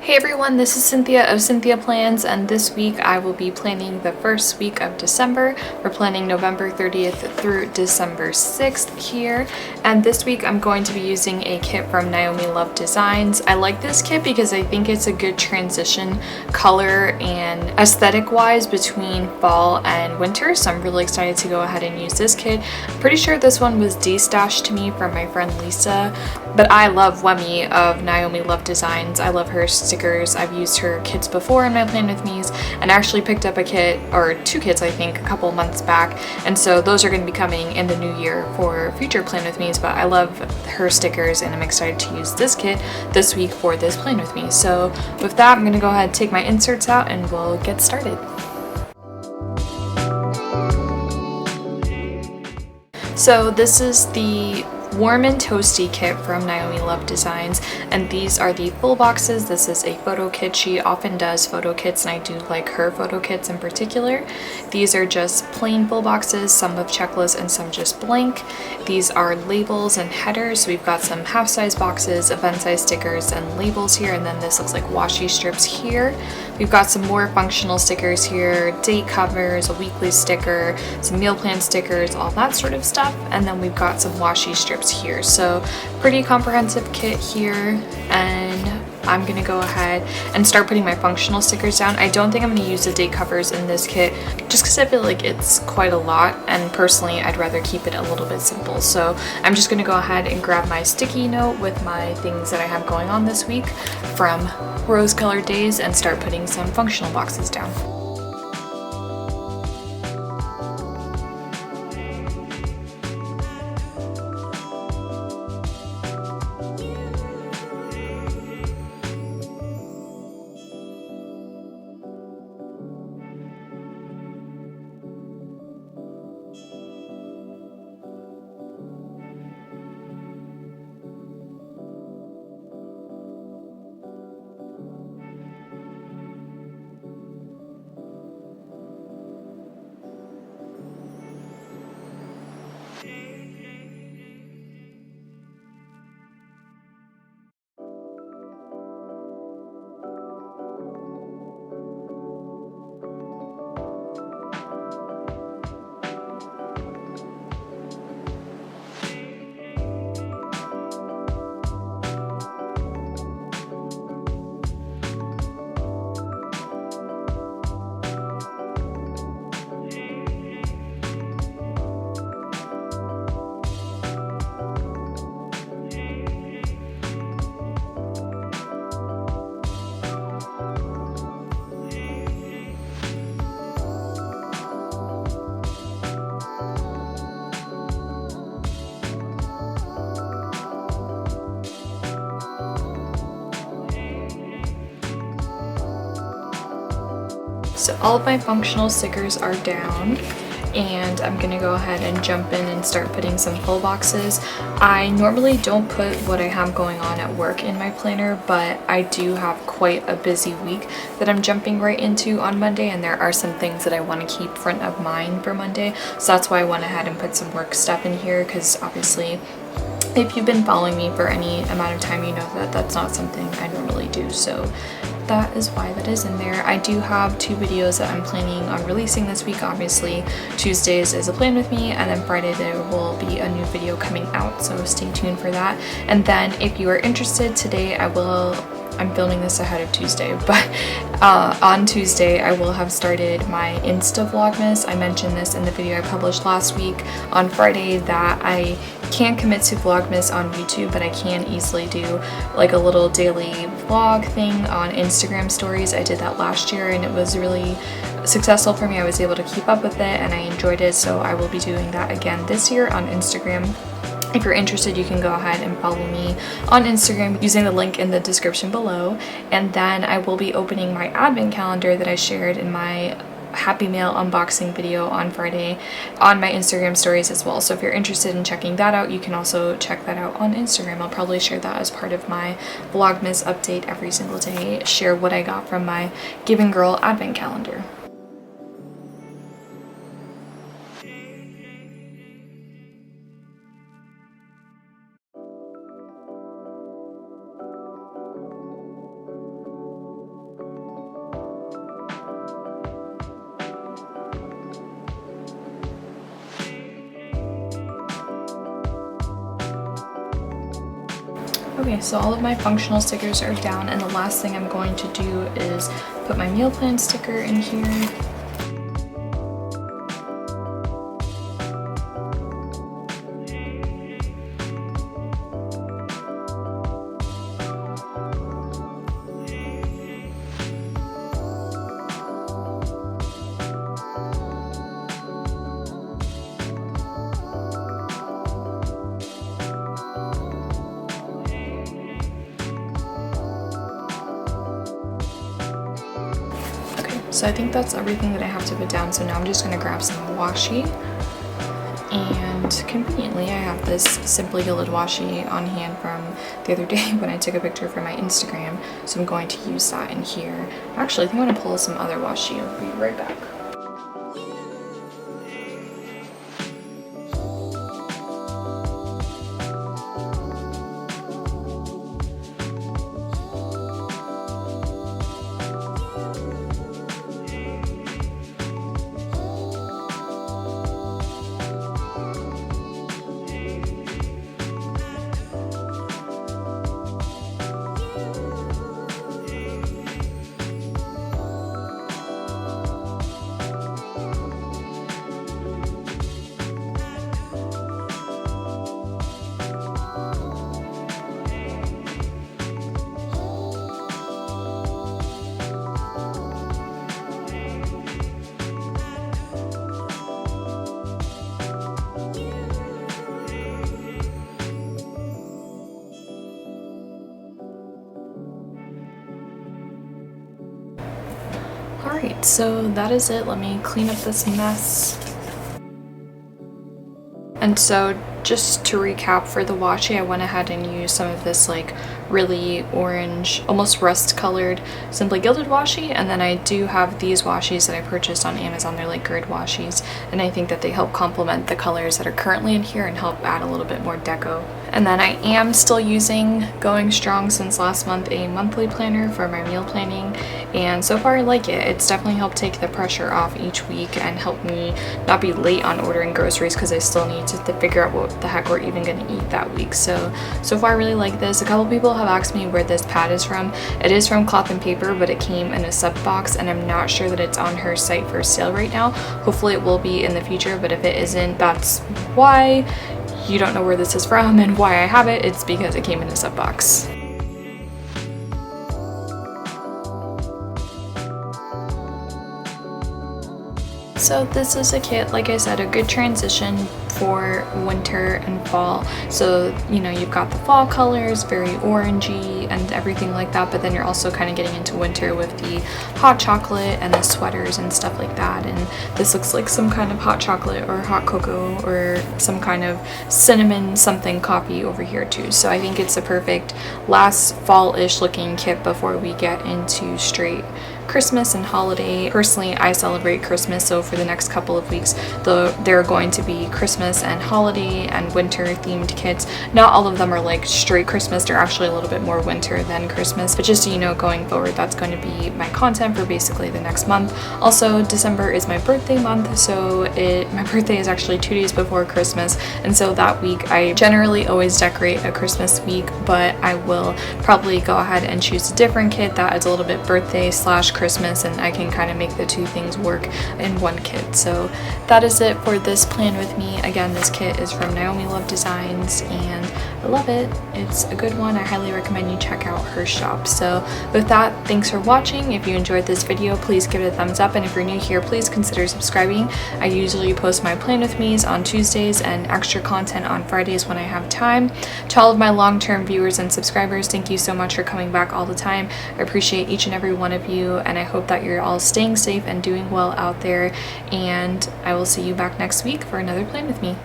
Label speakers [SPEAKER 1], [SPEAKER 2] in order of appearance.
[SPEAKER 1] Hey everyone, this is Cynthia of Cynthia Plans, and this week I will be planning the first week of December. We're planning November 30th through December 6th here, and this week I'm going to be using a kit from Naomi Love Designs. I like this kit because I think it's a good transition color and aesthetic wise between fall and winter, so I'm really excited to go ahead and use this kit. I'm pretty sure this one was de-stashed to me from my friend Lisa, but I love Wemi of Naomi Love Designs. I love her stickers. I've used her kits before in my Plan With Me's, and I actually picked up a kit, or two kits I think, a couple months back, and so those are going to be coming in the new year for future Plan With Me's, but I love her stickers and I'm excited to use this kit this week for this Plan With Me. So with that, I'm going to go ahead and take my inserts out and we'll get started. So this is the Warm and Toasty kit from Naomi Love Designs, and these are the full boxes. This is a photo kit. She often does photo kits, and I do like her photo kits in particular. These are just plain full boxes, some with checklists and some just blank. These are labels and headers. So we've got some half-size boxes, event-size stickers, and labels here, and then this looks like washi strips here. We've got some more functional stickers here, date covers, a weekly sticker, some meal plan stickers, all that sort of stuff, and then we've got some washi strips here. So pretty comprehensive kit here, and I'm gonna go ahead and start putting my functional stickers down. I don't think I'm gonna use the date covers in this kit just because I feel like it's quite a lot, and personally I'd rather keep it a little bit simple. So I'm just gonna go ahead and grab my sticky note with my things that I have going on this week from Rose Colored Days and start putting some functional boxes down. So all of my functional stickers are down, and I'm gonna go ahead and jump in and start putting some full boxes. I normally don't put what I have going on at work in my planner, but I do have quite a busy week that I'm jumping right into on Monday, and there are some things that I want to keep front of mind for Monday. So that's why I went ahead and put some work stuff in here, because obviously if you've been following me for any amount of time, you know that that's not something I normally do. So that is why that is in there. I do have two videos that I'm planning on releasing this week. Obviously, Tuesdays is a Plan With Me, and then Friday there will be a new video coming out, so stay tuned for that. And then if you are interested, today I'm filming this ahead of Tuesday, but on Tuesday I will have started my Insta Vlogmas. I mentioned this in the video I published last week on Friday that I can't commit to Vlogmas on YouTube, but I can easily do like a little daily vlog thing on Instagram stories. I did that last year and it was really successful for me. I was able to keep up with it and I enjoyed it, so I will be doing that again this year on Instagram. If you're interested, you can go ahead and follow me on Instagram using the link in the description below. And then I will be opening my advent calendar that I shared in my Happy Mail unboxing video on Friday on my Instagram stories as well. So if you're interested in checking that out, you can also check that out on Instagram. I'll probably share that as part of my Vlogmas update every single day, share what I got from my Giving Girl advent calendar. Okay, so all of my functional stickers are down, and the last thing I'm going to do is put my meal plan sticker in here. So I think that's everything that I have to put down. So now I'm just gonna grab some washi, and conveniently I have this Simply Gilded washi on hand from the other day when I took a picture for my Instagram. So I'm going to use that in here. Actually, I think I'm gonna pull some other washi. I'll be right back. Alright, so that is it. Let me clean up this mess. And so just to recap, for the washi, I went ahead and used some of this like really orange, almost rust colored Simply Gilded washi, and then I do have these washis that I purchased on Amazon. They're like grid washis, and I think that they help complement the colors that are currently in here and help add a little bit more deco. And then I am still using Going Strong since last month, a monthly planner for my meal planning, and so far I like it. It's definitely helped take the pressure off each week and helped me not be late on ordering groceries because I still need to figure out what the heck we're even going to eat that week. So far I really like this. A couple people have asked me where this pad is from. It is from Cloth and Paper, but it came in a sub box, and I'm not sure that it's on her site for sale right now. Hopefully it will be in the future, but if it isn't, that's why. You don't know where this is from and why I have it. It's because it came in a sub box. So this is a kit, like I said, a good transition for winter and fall. So, you know, you've got the fall colors, very orangey and everything like that, but then you're also kind of getting into winter with the hot chocolate and the sweaters and stuff like that. And this looks like some kind of hot chocolate or hot cocoa or some kind of cinnamon something coffee over here too. So I think it's a perfect last fall-ish looking kit before we get into straight Christmas and holiday. Personally, I celebrate Christmas, so for the next couple of weeks there are going to be Christmas and holiday and winter themed kits. Not all of them are like straight Christmas, they're actually a little bit more winter than Christmas, but just so you know, going forward, that's going to be my content for basically the next month. Also, December is my birthday month, so my birthday is actually 2 days before Christmas, and so that week I generally always decorate a Christmas week, but I will probably go ahead and choose a different kit that is a little bit birthday / Christmas, and I can kind of make the two things work in one kit. So that is it for this plan with me. Again, this kit is from Naomi Love Designs and I love it. It's a good one. I highly recommend you check out her shop. So with that, thanks for watching. If you enjoyed this video, please give it a thumbs up, and if you're new here, please consider subscribing. I usually post my plan with me's on Tuesdays and extra content on Fridays when I have time. To all of my long-term viewers and subscribers, thank you so much for coming back all the time. I appreciate each and every one of you, and I hope that you're all staying safe and doing well out there, and I will see you back next week for another plan with me.